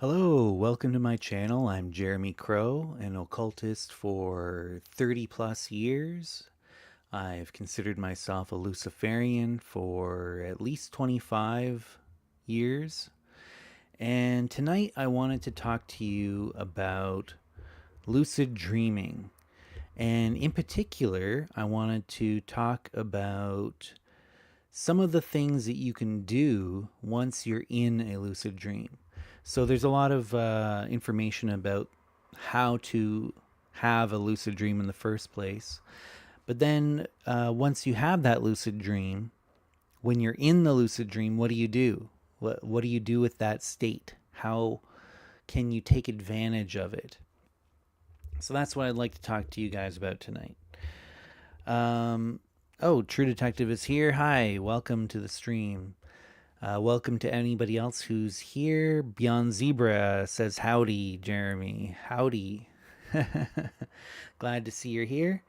Hello, welcome to my channel. I'm Jeremy Crow, an occultist for 30 plus years. I've considered myself a Luciferian for at least 25 years. And tonight I wanted to talk to you about lucid dreaming. And in particular, I wanted to talk about some of the things that you can do once you're in a lucid dream. So there's a lot of information about how to have a lucid dream in the first place. But then once you have that lucid dream, when you're in the lucid dream, what do you do? What do you do with that state? How can you take advantage of it? So that's what I'd like to talk to you guys about tonight. Oh, True Detective is here. Hi, welcome to the stream. Welcome to anybody else who's here. Beyond Zebra says howdy, Jeremy. Howdy. Glad to see you're here.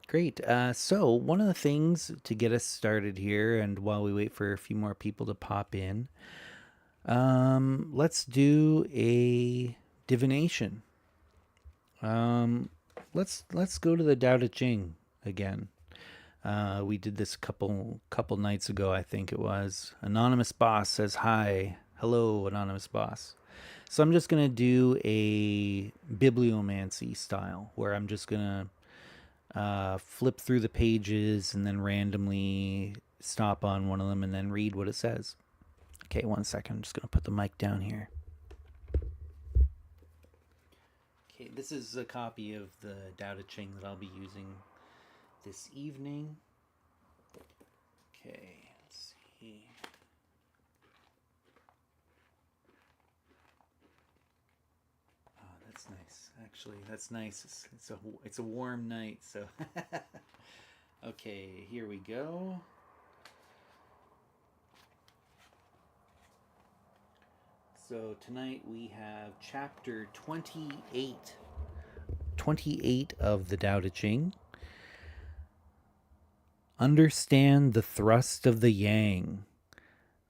Great. So one of the things to get us started here, and while we wait for a few more people to pop in, let's do a divination. Let's go to the Tao Te Ching again. We did this couple nights ago, I think it was. Anonymous Boss says hi. Hello, Anonymous Boss. So I'm just gonna do a bibliomancy style, where I'm just gonna flip through the pages and then randomly stop on one of them and then read what it says. Okay, 1 second. I'm just gonna put the mic down here. Okay, this is a copy of the Tao Te Ching that I'll be using this evening. Okay, let's see. Oh, that's nice. Actually, that's nice. It's a warm night, so okay, here we go. So tonight we have chapter 28. 28 of the Tao Te Ching. Understand the thrust of the yang,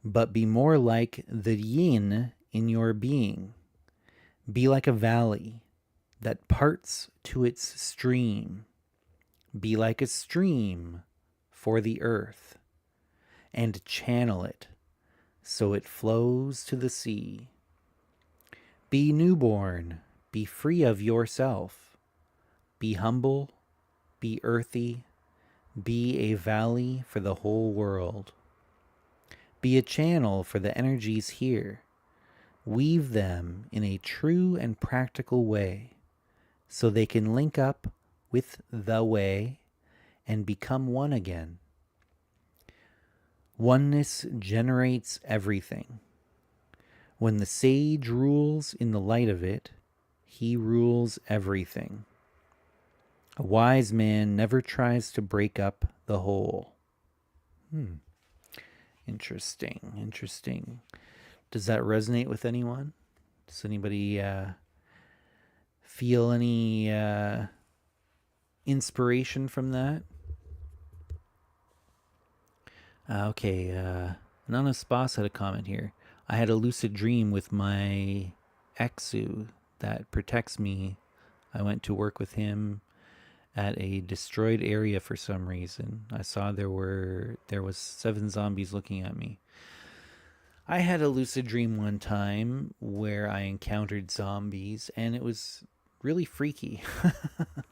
but be more like the yin in your being. Be like a valley that parts to its stream. Be like a stream for the earth, and channel it so it flows to the sea. Be newborn, be free of yourself. Be humble, be earthy, be a valley for the whole world. Be a channel for the energies here. Weave them in a true and practical way so they can link up with the way and become one again. Oneness generates everything. When the sage rules in the light of it, he rules everything. A wise man never tries to break up the whole. Interesting. Does that resonate with anyone? Does anybody feel any inspiration from that? Okay, Anonymous Boss had a comment here. I had a lucid dream with my Exu that protects me. I went to work with him at a destroyed area for some reason. I saw there was 7 zombies looking at me. I had a lucid dream one time where I encountered zombies, and it was really freaky.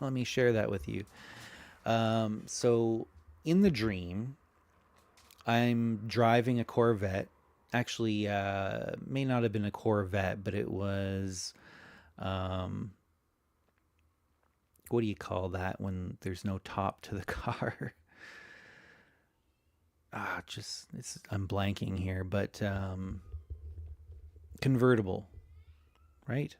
Let me share that with you. So in the dream, I'm driving a Corvette. Actually, may not have been a Corvette, but it was what do you call that when there's no top to the car? I'm blanking here, but convertible, right?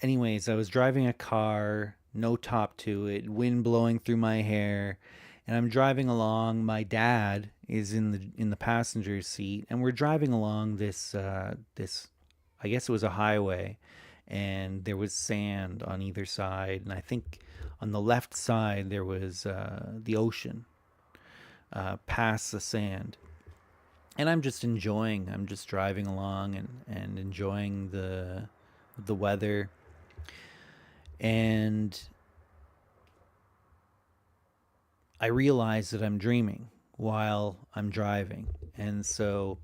Anyways, I was driving a car, no top to it, wind blowing through my hair, and I'm driving along. My dad is in the passenger seat, and we're driving along this I guess it was a highway, and there was sand on either side, and I think on the left side there was the ocean past the sand. and I'm just enjoying. I'm just driving along and enjoying the weather, and I realize that I'm dreaming while I'm driving, and so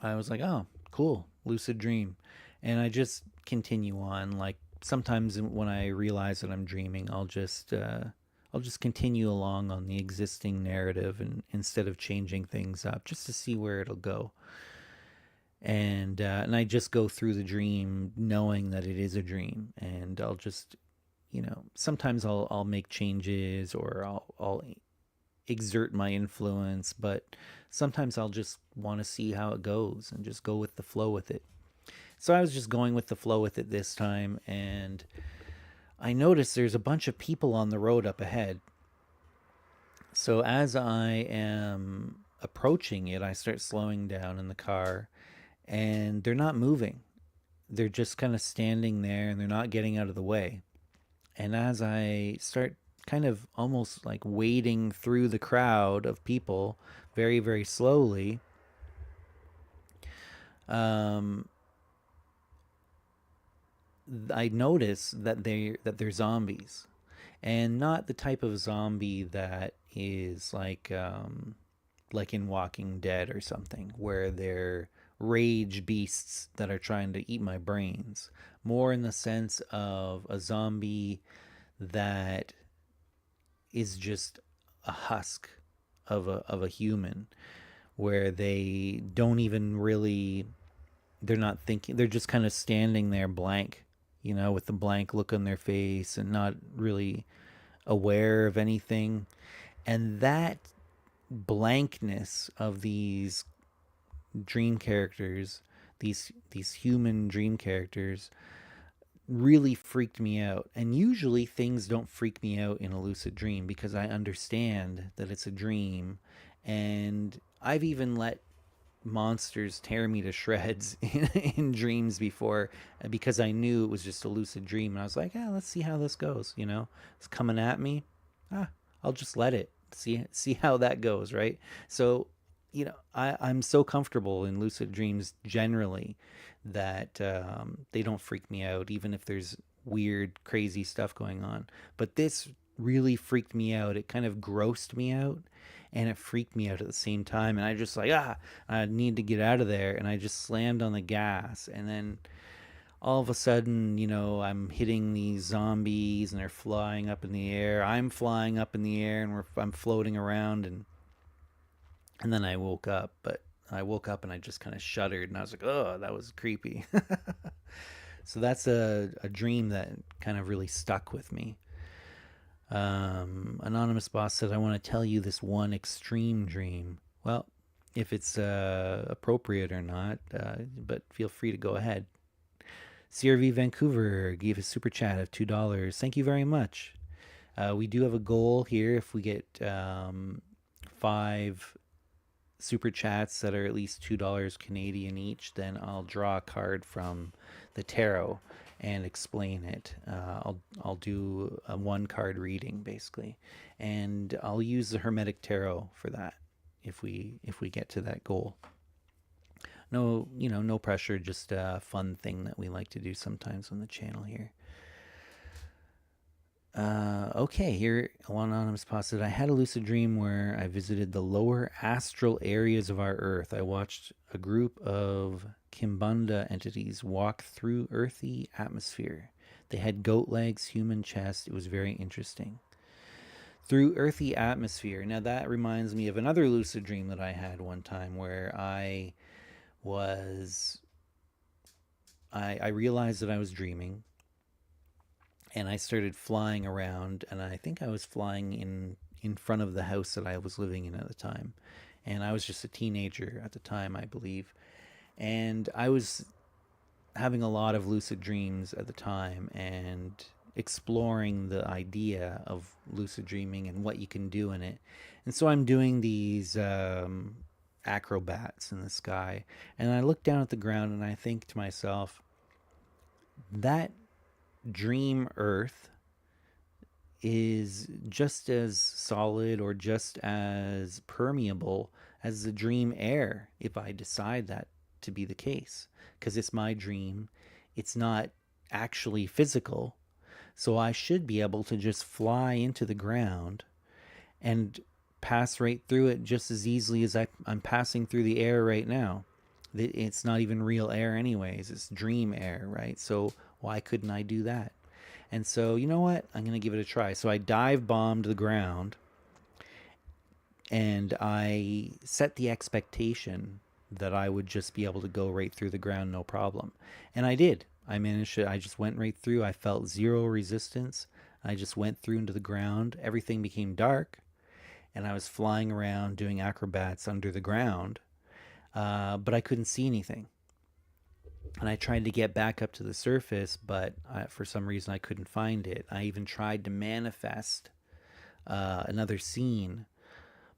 I was like, oh, cool, lucid dream. And I just continue on. Like sometimes when I realize that I'm dreaming, I'll just continue along on the existing narrative and instead of changing things up just to see where it'll go. And I just go through the dream knowing that it is a dream, and I'll just, sometimes I'll make changes, or I'll exert my influence, but sometimes I'll just want to see how it goes and just go with the flow with it. So I was just going with the flow with it this time, and I noticed there's a bunch of people on the road up ahead. So as I am approaching it, I start slowing down in the car, and they're not moving. They're just kind of standing there, and they're not getting out of the way. And as I start kind of almost like wading through the crowd of people very, very slowly, um, I notice that they're zombies, and not the type of zombie that is like in Walking Dead or something, where they're rage beasts that are trying to eat my brains. More in the sense of a zombie that is just a husk of a human, where they don't even really, they're not thinking, they're just kind of standing there blank, with the blank look on their face and not really aware of anything. And that blankness of these dream characters, these human dream characters, really freaked me out. And usually things don't freak me out in a lucid dream because I understand that it's a dream. And I've even let monsters tear me to shreds in dreams before, because I knew it was just a lucid dream. And I was like, yeah, let's see how this goes. It's coming at me. Ah, I'll just let it see how that goes, right? So, I'm so comfortable in lucid dreams generally that they don't freak me out, even if there's weird, crazy stuff going on. But this really freaked me out. It kind of grossed me out, and it freaked me out at the same time. And I just like, I need to get out of there. And I just slammed on the gas. And then all of a sudden, I'm hitting these zombies, and they're flying up in the air. I'm flying up in the air, and I'm floating around. And then I woke up. But I woke up and I just kind of shuddered, and I was like, oh, that was creepy. So that's a dream that kind of really stuck with me. Anonymous Boss said, I want to tell you this one extreme dream. Well, if it's appropriate or not, but feel free to go ahead. CRV Vancouver gave a super chat of $2. Thank you very much. We do have a goal here. If we get 5 super chats that are at least $2 Canadian each, then I'll draw a card from the tarot and explain it. I'll do a 1 card reading basically, and I'll use the Hermetic Tarot for that if we get to that goal. No, no pressure, just a fun thing that we like to do sometimes on the channel here. Okay, here one anonymous posted, I had a lucid dream where I visited the lower astral areas of our Earth. I watched a group of Kimbunda entities walk through earthy atmosphere. They had goat legs, human chest. It was very interesting. Through earthy atmosphere. Now that reminds me of another lucid dream that I had one time, where I realized that I was dreaming, and I started flying around, and I think I was flying in front of the house that I was living in at the time. And I was just a teenager at the time, I believe. And I was having a lot of lucid dreams at the time, and exploring the idea of lucid dreaming and what you can do in it. And so I'm doing these acrobats in the sky, and I look down at the ground, and I think to myself, that dream Earth is just as solid or just as permeable as the dream heir if I decide that to be the case, because it's my dream. It's not actually physical. So I should be able to just fly into the ground and pass right through it just as easily as I'm passing through the air right now. It's not even real air, anyways. It's dream air, right? So why couldn't I do that? And so, you know what? I'm going to give it a try. So I dive bombed the ground and I set the expectation that I would just be able to go right through the ground, no problem. And I did. I managed to, I just went right through. I felt zero resistance. I just went through into the ground. Everything became dark, and I was flying around doing acrobats under the ground, but I couldn't see anything. And I tried to get back up to the surface, but for some reason I couldn't find it. I even tried to manifest another scene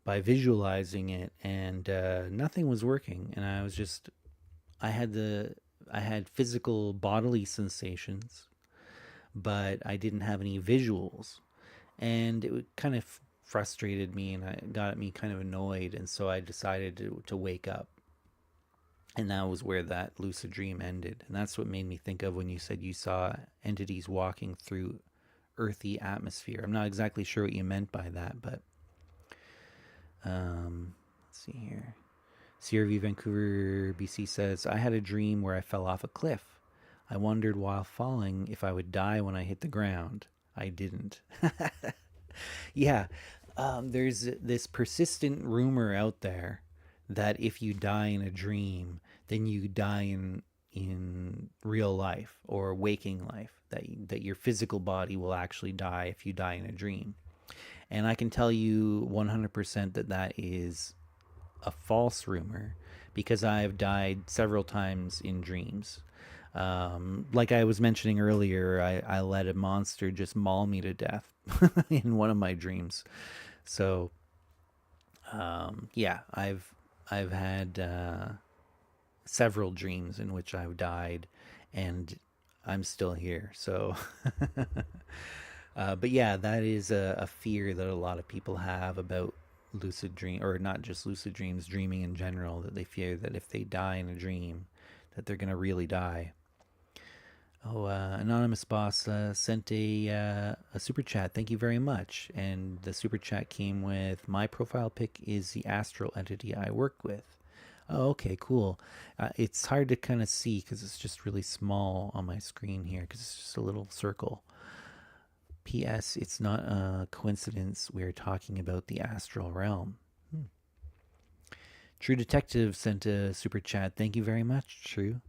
by visualizing it, and nothing was working. And I had I had physical bodily sensations, but I didn't have any visuals, and it kind of frustrated me, and it got me kind of annoyed. And so I decided to wake up, and that was where that lucid dream ended. And that's what made me think of when you said you saw entities walking through earthy atmosphere. I'm not exactly sure what you meant by that, but let's see here. CRV Vancouver, BC says, I had a dream where I fell off a cliff. I wondered while falling if I would die when I hit the ground. I didn't. Yeah, there's this persistent rumor out there that if you die in a dream, then you die in real life or waking life. That your physical body will actually die if you die in a dream. And I can tell you 100% that that is a false rumor, because I've died several times in dreams. Like I was mentioning earlier, I let a monster just maul me to death in one of my dreams. So, yeah, I've had several dreams in which I've died, and I'm still here. So, but yeah, that is a fear that a lot of people have about lucid dream, or not just lucid dreams, dreaming in general, that they fear that if they die in a dream, that they're gonna really die. Oh, anonymous boss sent a super chat. Thank you very much. And the super chat came with, my profile pic is the astral entity I work with. Oh, okay, cool. It's hard to kind of see because it's just really small on my screen here, because it's just a little circle. P.S. It's not a coincidence we're talking about the astral realm. True Detective sent a super chat. Thank you very much, True.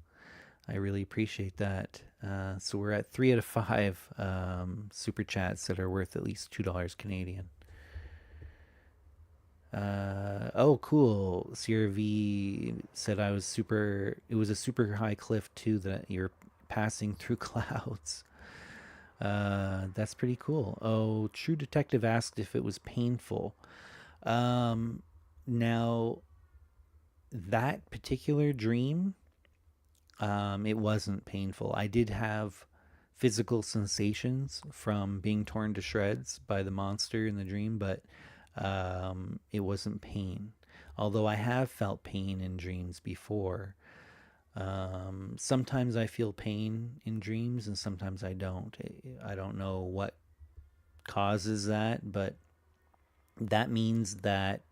I really appreciate that. So we're at 3 out of 5 super chats that are worth at least $2 Canadian. Oh, cool. CRV said it was a super high cliff too, that you're passing through clouds. That's pretty cool. Oh, True Detective asked if it was painful. Now, that particular dream, it wasn't painful. I did have physical sensations from being torn to shreds by the monster in the dream, but it wasn't pain. Although I have felt pain in dreams before. Sometimes I feel pain in dreams and sometimes I don't. I don't know what causes that, but that means that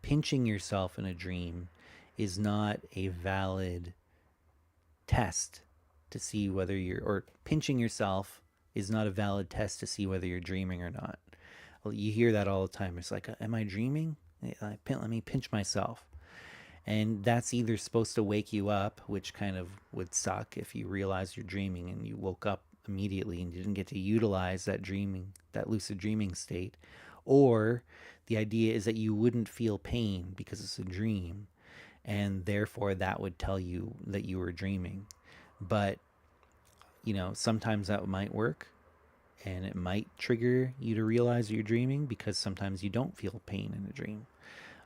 pinching yourself in a dream is not a valid test to see whether or pinching yourself is not a valid test to see whether you're dreaming or not. Well, you hear that all the time. It's like, am I dreaming? Let me pinch myself. And that's either supposed to wake you up, which kind of would suck if you realize you're dreaming and you woke up immediately and you didn't get to utilize that lucid dreaming state. Or the idea is that you wouldn't feel pain because it's a dream, and therefore that would tell you that you were dreaming. But, sometimes that might work, and it might trigger you to realize you're dreaming, because sometimes you don't feel pain in a dream.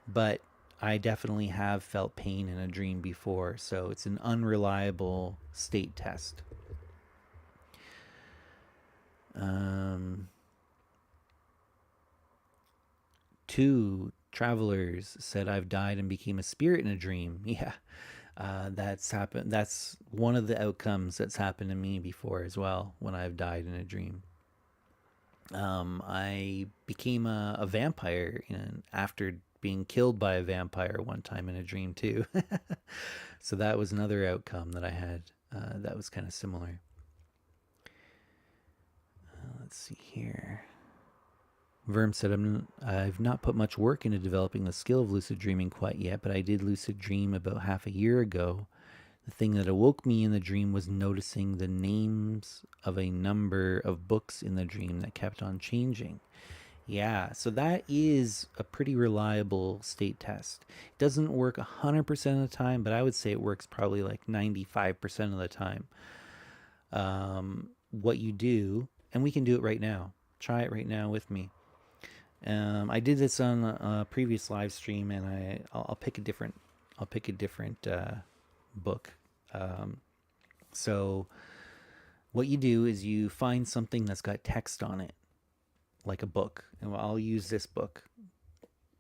But I definitely have felt pain in a dream before, so it's an unreliable state test. travelers said I've died and became a spirit in a dream. Yeah, that's happened. That's one of the outcomes that's happened to me before as well when I've died in a dream. I became a vampire after being killed by a vampire one time in a dream too. So that was another outcome that I had that was kind of similar. Let's see here. Verm said, I've not put much work into developing the skill of lucid dreaming quite yet, but I did lucid dream about half a year ago. The thing that awoke me in the dream was noticing the names of a number of books in the dream that kept on changing. Yeah, so that is a pretty reliable state test. It doesn't work 100% of the time, but I would say it works probably like 95% of the time. What you do, and we can do it right now. Try it right now with me. I did this on a previous live stream, and I'll pick a different book. So what you do is you find something that's got text on it, like a book. And I'll use this book,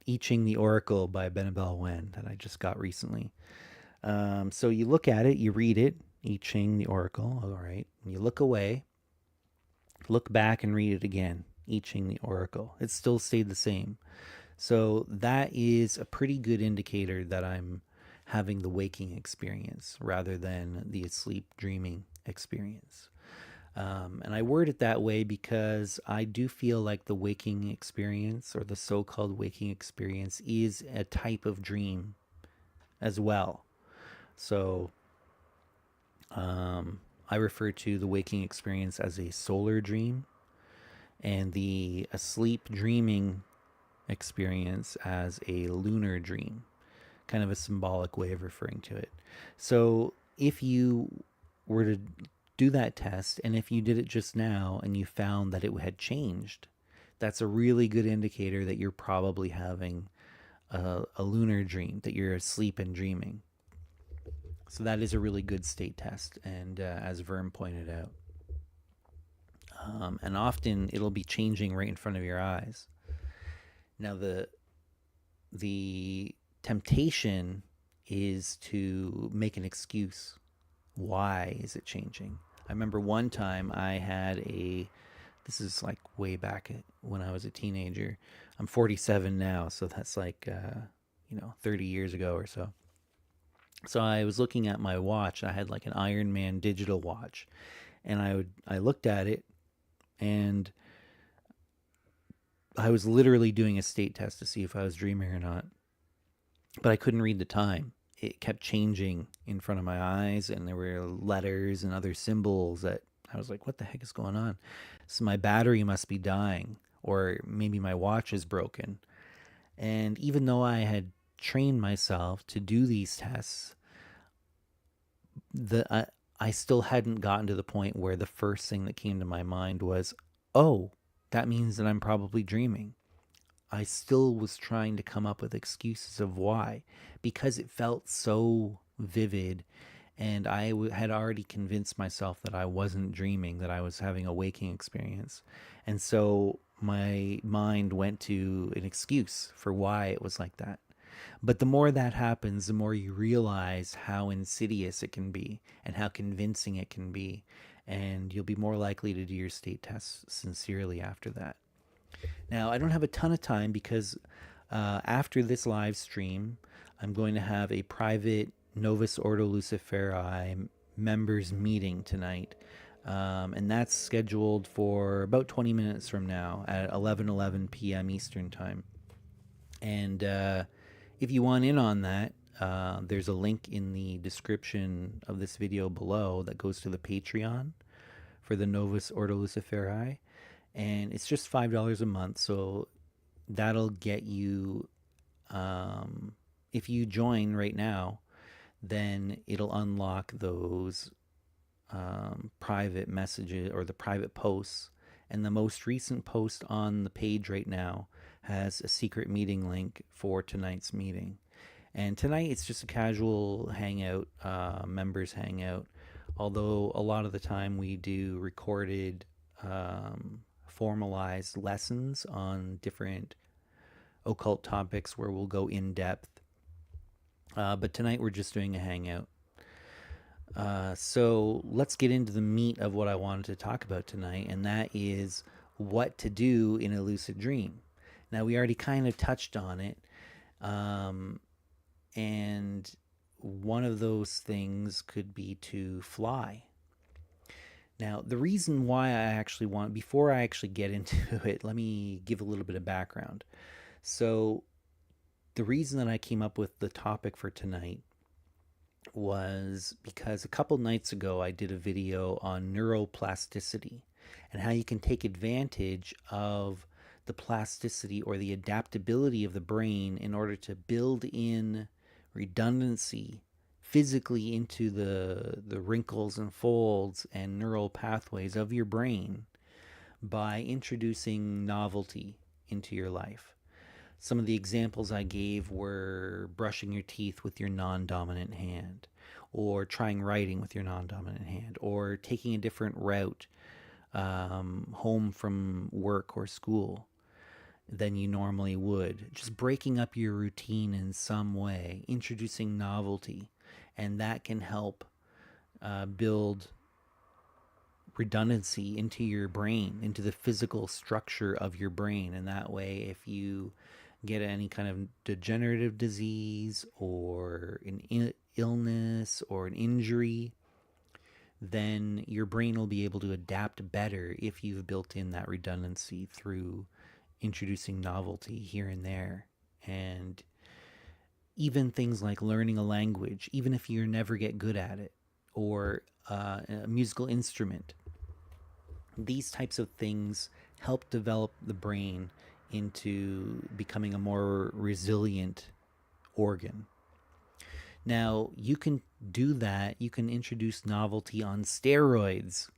I Ching the Oracle by Benabel Wen, that I just got recently. So you look at it, you read it, I Ching the Oracle, all right. And you look away, look back and read it again, I Ching the Oracle. It still stayed the same. So that is a pretty good indicator that I'm having the waking experience rather than the asleep dreaming experience. And I word it that way because I do feel like the waking experience, or the so-called waking experience, is a type of dream as well. So I refer to the waking experience as a solar dream, and the asleep dreaming experience as a lunar dream. Kind of a symbolic way of referring to it. So if you were to do that test, and if you did it just now and you found that it had changed, that's a really good indicator that you're probably having a lunar dream, that you're asleep and dreaming. So that is a really good state test, and as Verm pointed out. And often it'll be changing right in front of your eyes. Now the temptation is to make an excuse. Why is it changing? I remember one time I had this is like way back when I was a teenager. I'm 47 now, so that's like 30 years ago or so. So I was looking at my watch. I had like an Iron Man digital watch, and I looked at it, and I was literally doing a state test to see if I was dreaming or not. But I couldn't read the time. It kept changing in front of my eyes, and there were letters and other symbols that I was like, what the heck is going on? So my battery must be dying, or maybe my watch is broken. And even though I had trained myself to do these tests, I still hadn't gotten to the point where the first thing that came to my mind was, oh, that means that I'm probably dreaming. I still was trying to come up with excuses of why, because it felt so vivid, and I had already convinced myself that I wasn't dreaming, that I was having a waking experience. And so my mind went to an excuse for why it was like that. But the more that happens, the more you realize how insidious it can be and how convincing it can be. And you'll be more likely to do your state tests sincerely after that. Now, I don't have a ton of time because after this live stream, I'm going to have a private Novus Ordo Luciferi members meeting tonight. And that's scheduled for about 20 minutes from now at 11:11 p.m. Eastern Time. And if you want in on that, there's a link in the description of this video below that goes to the Patreon for the Novus Ordo Luciferi. And it's just $5 a month, so that'll get you, if you join right now, then it'll unlock those private messages or the private posts. And the most recent post on the page right now has a secret meeting link for tonight's meeting. And tonight it's just a casual hangout, members hangout, although a lot of the time we do recorded formalized lessons on different occult topics where we'll go in depth. But tonight we're just doing a hangout. So let's get into the meat of what I wanted to talk about tonight, and that is what to do in a lucid dream. Now, we already kind of touched on it, and one of those things could be to fly. Now, the reason why before I actually get into it, let me give a little bit of background. So, the reason that I came up with the topic for tonight was because a couple nights ago I did a video on neuroplasticity and how you can take advantage of the plasticity or the adaptability of the brain in order to build in redundancy physically into the wrinkles and folds and neural pathways of your brain by introducing novelty into your life. Some of the examples I gave were brushing your teeth with your non-dominant hand, or trying writing with your non-dominant hand, or taking a different route home from work or school than you normally would. Just breaking up your routine in some way, introducing novelty, and that can help build redundancy into your brain, into the physical structure of your brain. And that way, if you get any kind of degenerative disease or an illness or an injury, then your brain will be able to adapt better if you've built in that redundancy through introducing novelty here and there. And even things like learning a language, even if you never get good at it, or a musical instrument, these types of things help develop the brain into becoming a more resilient organ. Now, you can do that. You can introduce novelty on steroids,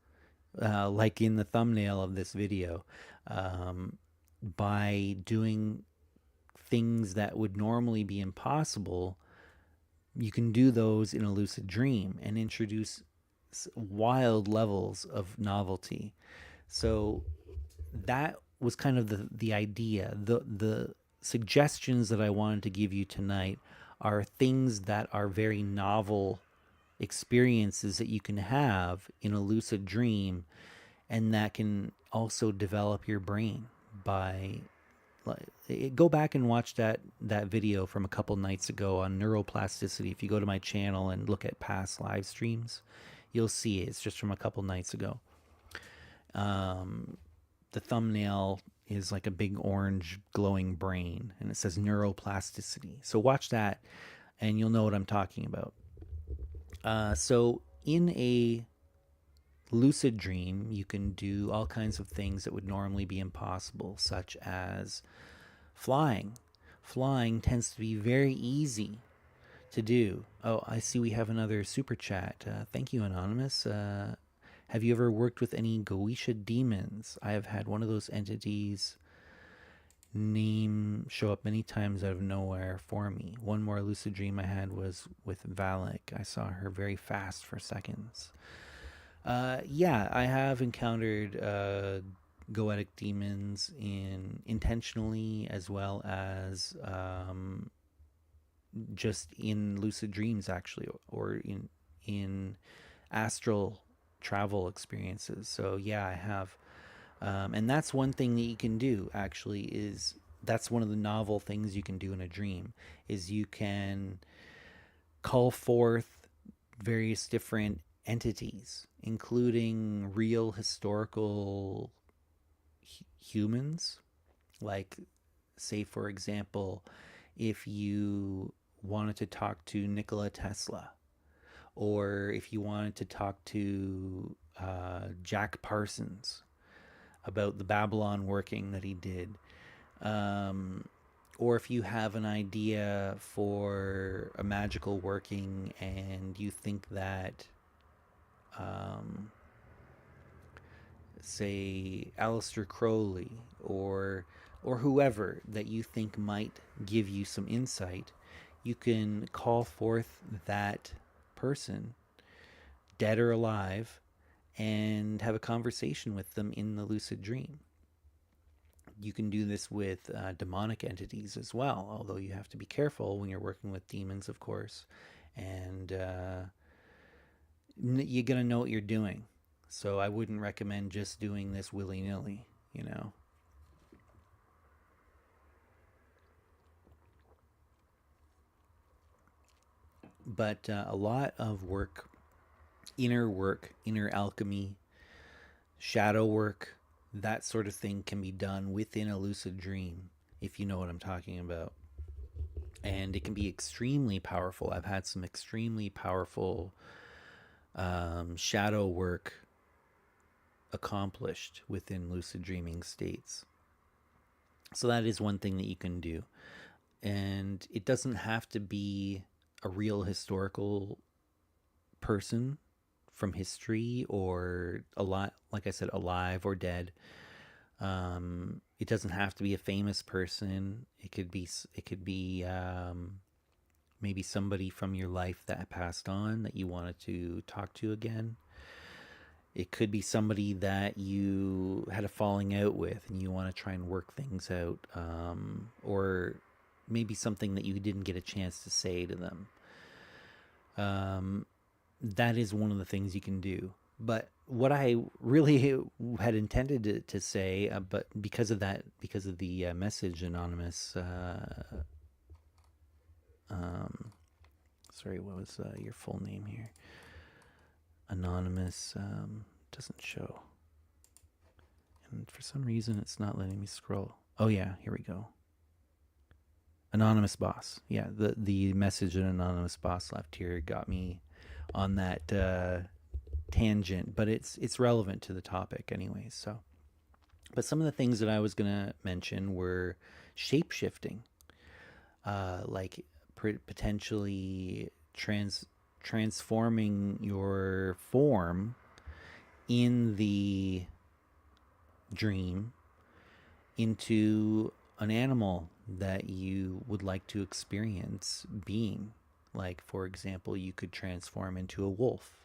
like in the thumbnail of this video, by doing things that would normally be impossible. You can do those in a lucid dream and introduce wild levels of novelty. So that was kind of the idea. The suggestions that I wanted to give you tonight are things that are very novel experiences that you can have in a lucid dream, and that can also develop your brain by go back and watch that video from a couple nights ago on neuroplasticity. If you go to my channel and look at past live streams, you'll see it. It's just from a couple nights ago. The thumbnail is like a big orange glowing brain, and it says neuroplasticity. So watch that, and you'll know what I'm talking about. So in a lucid dream, you can do all kinds of things that would normally be impossible, such as flying. Flying tends to be very easy to do. Oh, I see we have another super chat. Thank you, Anonymous. Have you ever worked with any Goetia demons? I have had one of those entities name show up many times out of nowhere for me. One more lucid dream I had was with Valak. I saw her very fast for seconds. Yeah, I have encountered goetic demons intentionally, as well as just in lucid dreams, actually, or in astral travel experiences. So yeah, I have. And that's one thing that you can do, actually, is that's one of the novel things you can do in a dream, is you can call forth various different entities, including real historical humans. Like, say, for example, if you wanted to talk to Nikola Tesla, or if you wanted to talk to Jack Parsons about the Babylon working that he did, or if you have an idea for a magical working and you think that, say, Aleister Crowley or whoever that you think might give you some insight, you can call forth that person, dead or alive, and have a conversation with them in the lucid dream. You can do this with demonic entities as well, although you have to be careful when you're working with demons, of course. And you're going to know what you're doing. So I wouldn't recommend just doing this willy-nilly, you know. But a lot of work, inner alchemy, shadow work, that sort of thing can be done within a lucid dream, if you know what I'm talking about. And it can be extremely powerful. I've had some extremely powerful shadow work accomplished within lucid dreaming states. So that is one thing that you can do. And it doesn't have to be a real historical person from history or a lot, like I said, alive or dead. It doesn't have to be a famous person. It could be maybe somebody from your life that passed on that you wanted to talk to again. It could be somebody that you had a falling out with and you want to try and work things out, or maybe something that you didn't get a chance to say to them. That is one of the things you can do. But what I really had intended to say, but because of the message, Anonymous, sorry, what was your full name here? Anonymous doesn't show. And for some reason, it's not letting me scroll. Oh, yeah, here we go. Anonymous Boss. Yeah, the message that Anonymous Boss left here got me on that tangent, but it's relevant to the topic anyways. So, but some of the things that I was going to mention were shape-shifting, like potentially transforming your form in the dream into an animal that you would like to experience being. Like, for example, you could transform into a wolf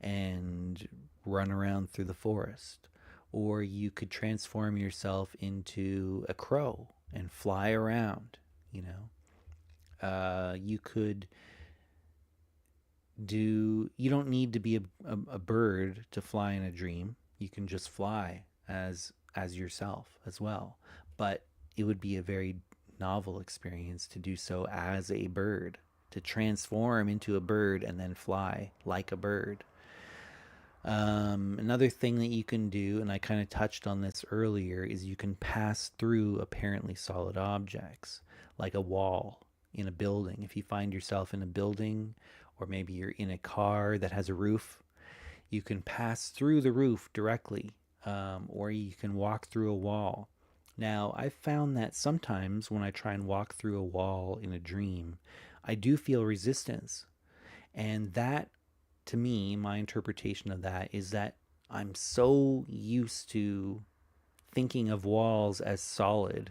and run around through the forest. Or you could transform yourself into a crow and fly around, you know. You could you don't need to be a bird to fly in a dream. You can just fly as yourself as well. But it would be a very novel experience to do so as a bird, to transform into a bird and then fly like a bird. Another thing that you can do, and I kind of touched on this earlier, is you can pass through apparently solid objects, like a wall in a building. If you find yourself in a building, or maybe you're in a car that has a roof, you can pass through the roof directly, or you can walk through a wall. Now, I've found that sometimes when I try and walk through a wall in a dream, I do feel resistance. And that, to me, my interpretation of that is that I'm so used to thinking of walls as solid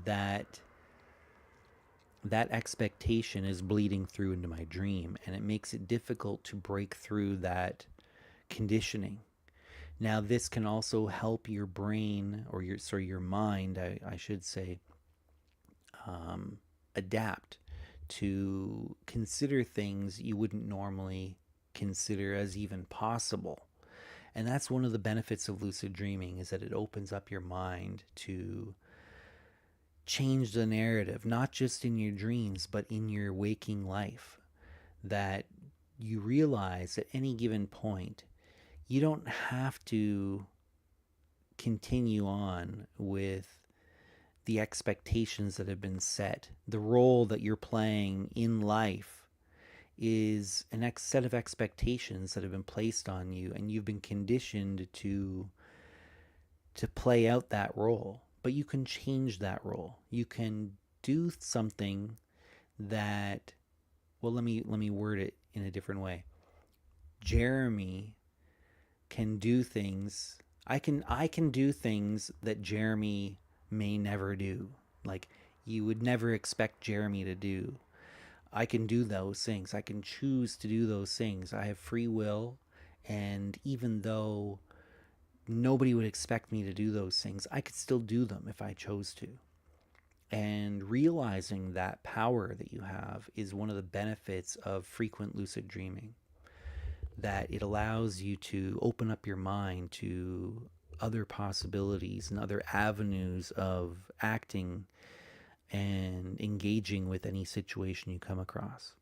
that that expectation is bleeding through into my dream, and it makes it difficult to break through that conditioning. Now, this can also help your brain, or your mind, I should say, adapt to consider things you wouldn't normally consider as even possible. And that's one of the benefits of lucid dreaming, is that it opens up your mind to change the narrative, not just in your dreams, but in your waking life. That you realize at any given point, you don't have to continue on with the expectations that have been set. The role that you're playing in life is an set of expectations that have been placed on you, and you've been conditioned to play out that role. But you can change that role. You can do something that, well, let me word it in a different way. Jeremy can do things. I can do things that Jeremy may never do. Like, you would never expect Jeremy to do. I can do those things. I can choose to do those things. I have free will, and even though nobody would expect me to do those things. I could still do them if I chose to. And realizing that power that you have is one of the benefits of frequent lucid dreaming, that it allows you to open up your mind to other possibilities and other avenues of acting and engaging with any situation you come across.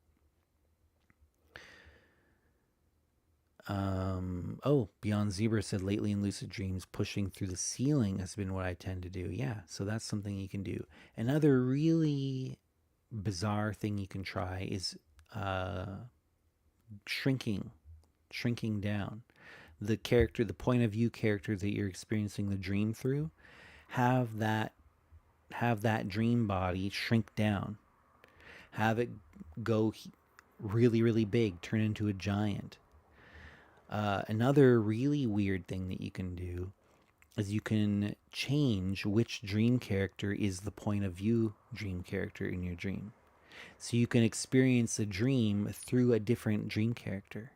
Beyond Zebra said, lately in lucid dreams, pushing through the ceiling has been what I tend to do. Yeah, so that's something you can do. Another really bizarre thing you can try is shrinking down. The character, the point of view character that you're experiencing the dream through, have that dream body shrink down. Have it go really, really big, turn into a giant. Another really weird thing that you can do is you can change which dream character is the point of view dream character in your dream. So you can experience a dream through a different dream character.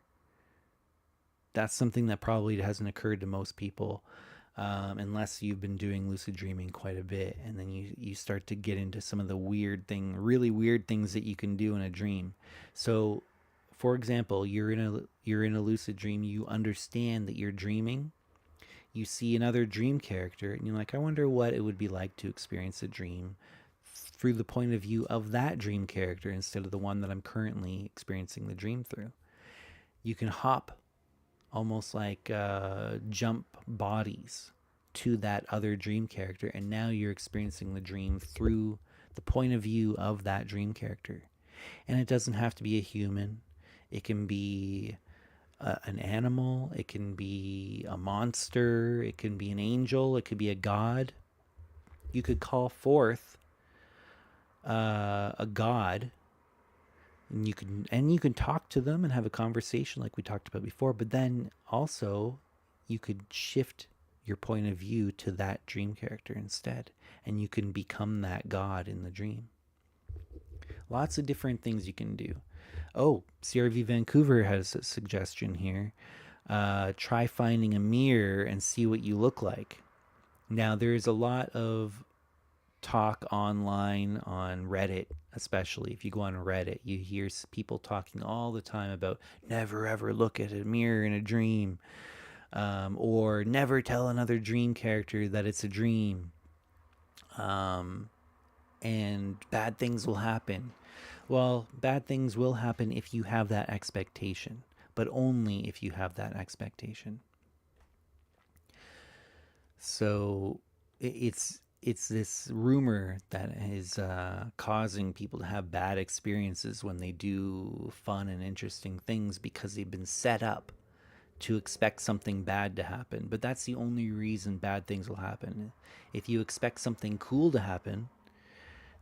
That's something that probably hasn't occurred to most people, unless you've been doing lucid dreaming quite a bit, and then you start to get into some of the really weird things that you can do in a dream. So, for example, you're in a lucid dream. You understand that you're dreaming. You see another dream character, and you're like, I wonder what it would be like to experience a dream through the point of view of that dream character instead of the one that I'm currently experiencing the dream through. You can hop, almost like jump bodies to that other dream character, and now you're experiencing the dream through the point of view of that dream character. And it doesn't have to be a human. It can be an animal. It can be a monster. It can be an angel. It could be a god. You could call forth a god, and you can talk to them and have a conversation like we talked about before, but then also you could shift your point of view to that dream character instead, and you can become that god in the dream. Lots of different things you can do. Oh, CRV Vancouver has a suggestion here. Try finding a mirror and see what you look like. Now, there's a lot of talk online on Reddit, especially if you go on Reddit, you hear people talking all the time about never ever look at a mirror in a dream, or never tell another dream character that it's a dream, and bad things will happen. Well, bad things will happen if you have that expectation, but only if you have that expectation. So it's this rumor that is causing people to have bad experiences when they do fun and interesting things because they've been set up to expect something bad to happen. But that's the only reason bad things will happen. If you expect something cool to happen,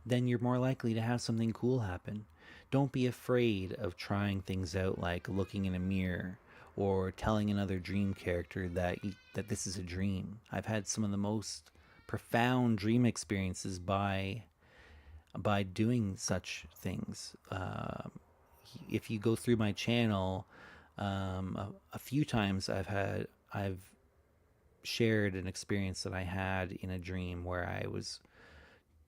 then you're more likely to have something cool happen. Don't be afraid of trying things out, like looking in a mirror or telling another dream character that this is a dream. I've had some of the most profound dream experiences by doing such things. If you go through my channel, a few times I've shared an experience that I had in a dream where I was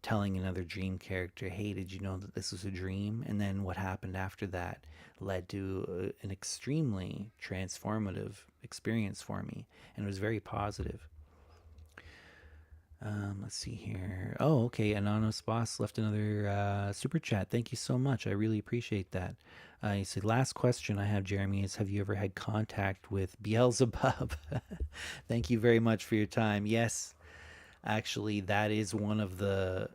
telling another dream character, hey, did you know that this was a dream? And then what happened after that led to an extremely transformative experience for me, and it was very positive. Let's see here. Oh, okay. Anonymous Boss left another super chat. Thank you so much. I really appreciate that. He said, last question I have, Jeremy, is have you ever had contact with Beelzebub? Thank you very much for your time. Yes, actually, that is one of the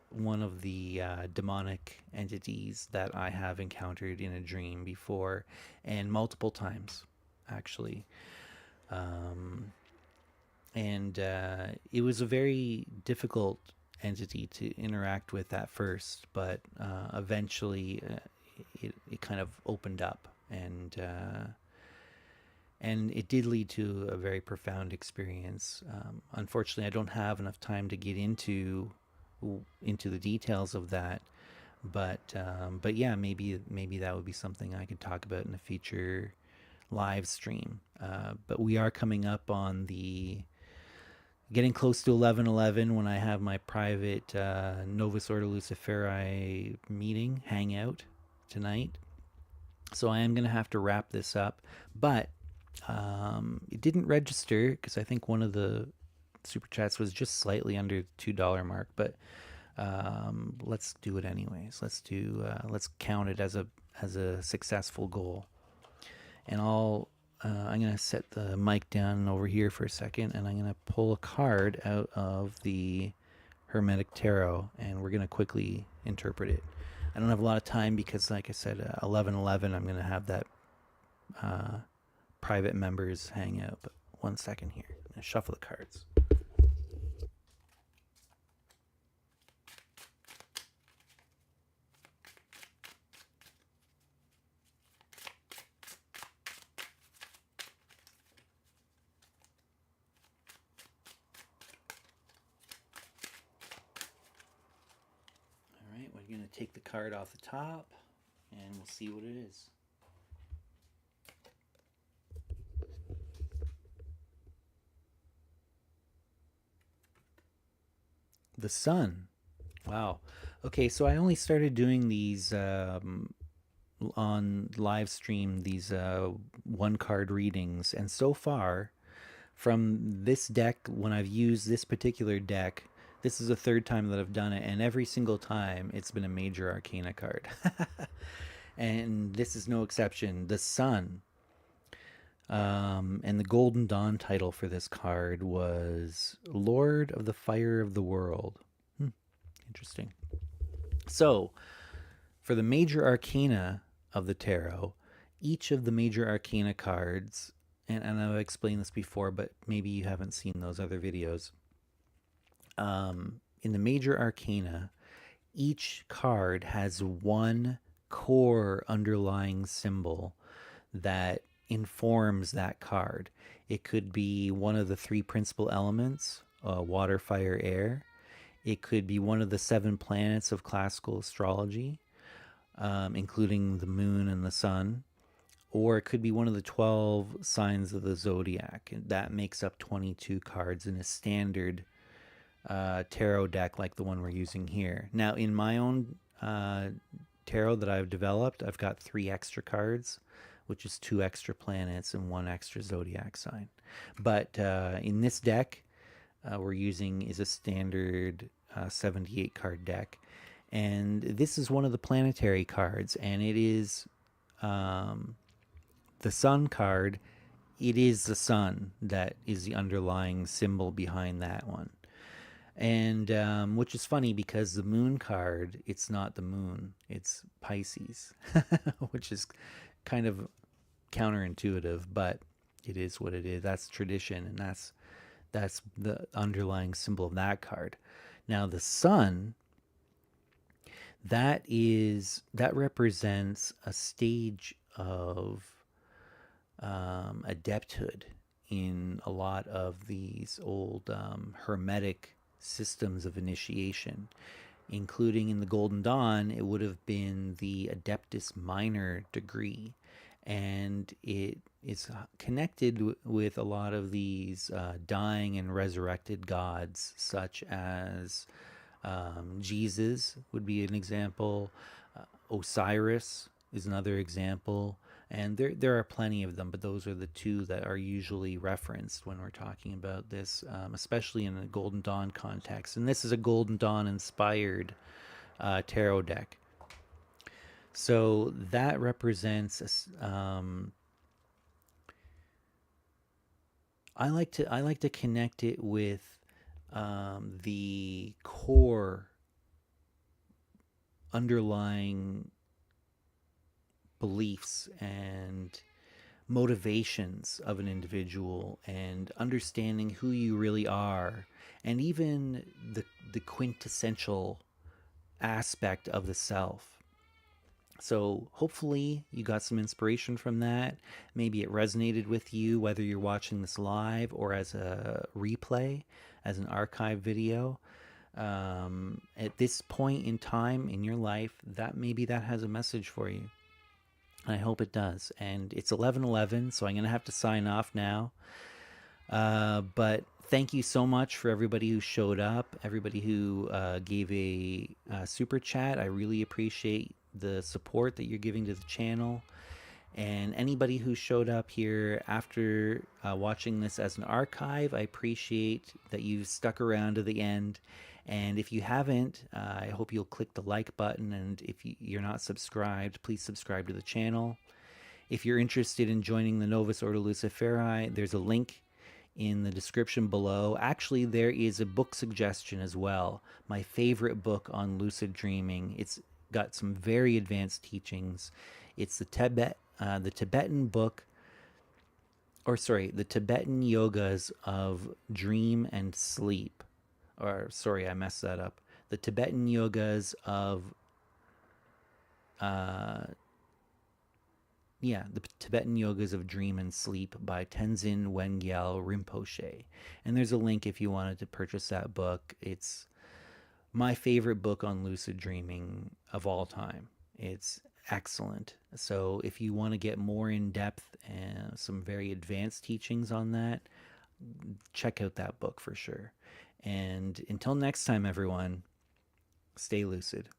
demonic entities that I have encountered in a dream before, and multiple times, actually. And it was a very difficult entity to interact with at first, but eventually it kind of opened up, and it did lead to a very profound experience. Unfortunately, I don't have enough time to get into the details of that, but yeah, maybe that would be something I could talk about in a future live stream. But we are coming up on the Getting close to 11:11 when I have my private Novus Ordo Luciferi meeting, hangout tonight. So I am going to have to wrap this up. But it didn't register because I think one of the super chats was just slightly under the $2 mark. But let's do it anyways. Let's count it as a successful goal. And I'm going to set the mic down over here for a second, and I'm going to pull a card out of the Hermetic Tarot, and we're going to quickly interpret it. I don't have a lot of time because, like I said, 11:11, I'm going to have that private members hangout. But 1 second here. I'm going to shuffle the cards. We're going to take the card off the top and we'll see what it is. The Sun. Wow. Okay, so I only started doing these on live stream, these one card readings, and so far from this deck, when I've used this particular deck, this is the third time that I've done it, and every single time it's been a major arcana card. And this is no exception. The Sun. And the Golden Dawn title for this card was Lord of the Fire of the World. Interesting. So, for the major arcana of the tarot, each of the major arcana cards, and I've explained this before, but maybe you haven't seen those other videos. In the major arcana, each card has one core underlying symbol that informs that card. It could be one of the three principal elements, water, fire, air. It could be one of the 7 planets of classical astrology, including the moon and the sun. Or it could be one of the 12 signs of the zodiac. That makes up 22 cards in a standard tarot deck like the one we're using here. Now, in my own tarot that I've developed, I've got 3 extra cards, which is 2 extra planets and 1 extra zodiac sign. But in this deck, we're using is a standard 78 card deck. And this is one of the planetary cards, and it is the Sun card. It is the sun that is the underlying symbol behind that one. And which is funny because the moon card, it's not the moon, it's Pisces, which is kind of counterintuitive, but it is what it is. That's tradition, and that's the underlying symbol of that card. Now the sun, that represents a stage of adepthood in a lot of these old hermetic systems of initiation, including in the Golden Dawn. It would have been the Adeptus Minor degree, and it is connected with a lot of these dying and resurrected gods, such as Jesus would be an example. Osiris is another example. And there are plenty of them, but those are the 2 that are usually referenced when we're talking about this, especially in a Golden Dawn context. And this is a Golden Dawn inspired tarot deck. So that represents I like to connect it with the core underlying beliefs and motivations of an individual, and understanding who you really are, and even the quintessential aspect of the self. So hopefully you got some inspiration from that. Maybe it resonated with you, whether you're watching this live or as a replay, as an archive video. At this point in time in your life, maybe that has a message for you. I hope it does. And it's 11:11, so I'm going to have to sign off now. But Thank you so much for everybody who showed up, everybody who gave a super chat. I really appreciate the support that you're giving to the channel. And anybody who showed up here after watching this as an archive, I appreciate that you've stuck around to the end. And if you haven't, I hope you'll click the like button. And if you're not subscribed, please subscribe to the channel. If you're interested in joining the Novus Ordo Luciferi, there's a link in the description below. Actually, there is a book suggestion as well. My favorite book on lucid dreaming. It's got some very advanced teachings. It's the Tibetan book, or sorry, the Tibetan yogas of dream and sleep. Or sorry, I messed that up. The Tibetan yogas of the Tibetan Yogas of Dream and Sleep by Tenzin Wangyal Rinpoche. And there's a link if you wanted to purchase that book. It's my favorite book on lucid dreaming of all time. It's excellent. So if you want to get more in depth and some very advanced teachings on that, check out that book for sure. And until next time, everyone, stay lucid.